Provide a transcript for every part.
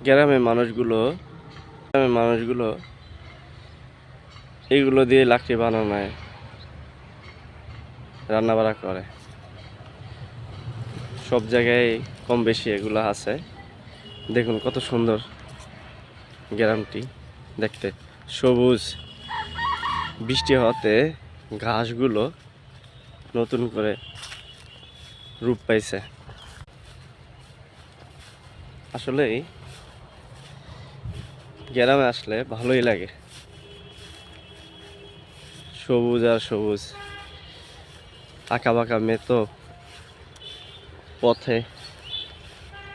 গ্রামের মানুষগুলো এইগুলো দিয়ে লাকড়ি বানানোয় রান্না বাড়া করে। সব জায়গায় কম বেশি এগুলো আছে। দেখুন কত সুন্দর গ্রামটি দেখতে, সবুজ। বৃষ্টি হওয়াতে ঘাসগুলো নতুন করে রূপ পাইছে। আসলেই গ্রামে আসলে ভালোই লাগে, সবুজ আর সবুজ। আঁকা বাঁকা মেতো পথে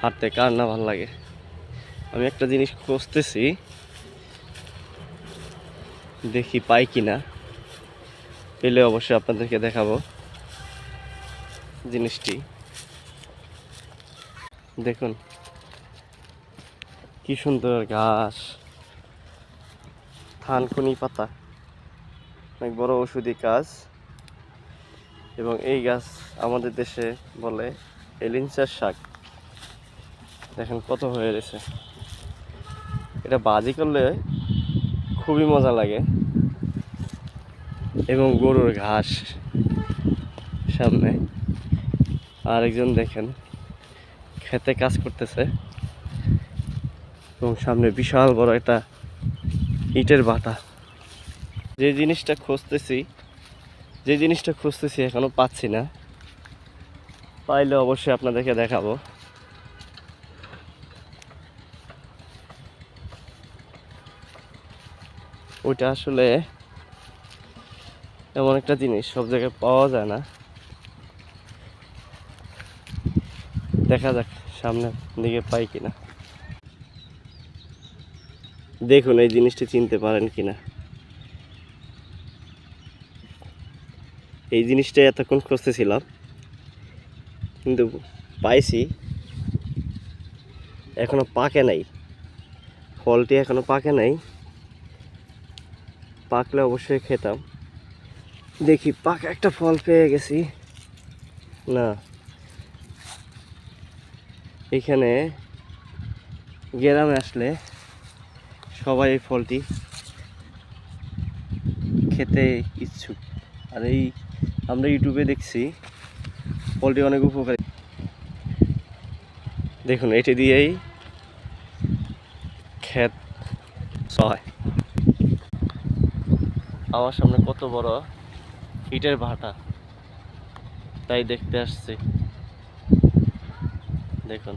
হাঁটতে কার না ভালো লাগে। আমি একটা জিনিস খুঁজতেছি, দেখি পাই কিনা। পেলে অবশ্যই আপনাদেরকে দেখাবো জিনিসটি। দেখুন কি সুন্দর ঘাস, থানকুনি পাতা, অনেক বড় ঔষধি কাজ। এবং এই গাছ আমাদের দেশে বলে এলিঞ্চার শাক। দেখেন কত হয়ে গেছে। এটা ভাজি করলে খুবই মজা লাগে। এবং গরুর ঘাস সামনে, আরেকজন দেখেন খেতে কাজ করতেছে। এবং সামনে বিশাল বড় একটা ইটের ভাটা। যে জিনিসটা খুঁজতেছি এখনো পাচ্ছি না। পাইলে অবশ্যই আপনাদেরকে দেখাবো। ওইটা আসলে এমন একটা জিনিস সব জায়গায় পাওয়া যায় না। দেখা যাক সামনের দিকে পাই কিনা। দেখুন এই জিনিসটি চিনতে পারেন কিনা। এই জিনিসটা এতক্ষণ খুঁজতেছিলাম, কিন্তু পাইছি। এখনো পাকে নাই, ফলটি এখনো পাকে নাই। পাকলে অবশ্যই খেতাম। দেখি পাকা একটা ফল পেয়ে গেছি না। এখানে গ্রামে আসলে সবাই এই ফলটি খেতে ইচ্ছুক। আর এই আমরা ইউটিউবে দেখছি ফলটি অনেক উপকারী। দেখুন এটি দিয়েই ক্ষেত হয়। আমার সামনে কত বড় ইটের ভাটা, তাই দেখতে আসছি। দেখুন।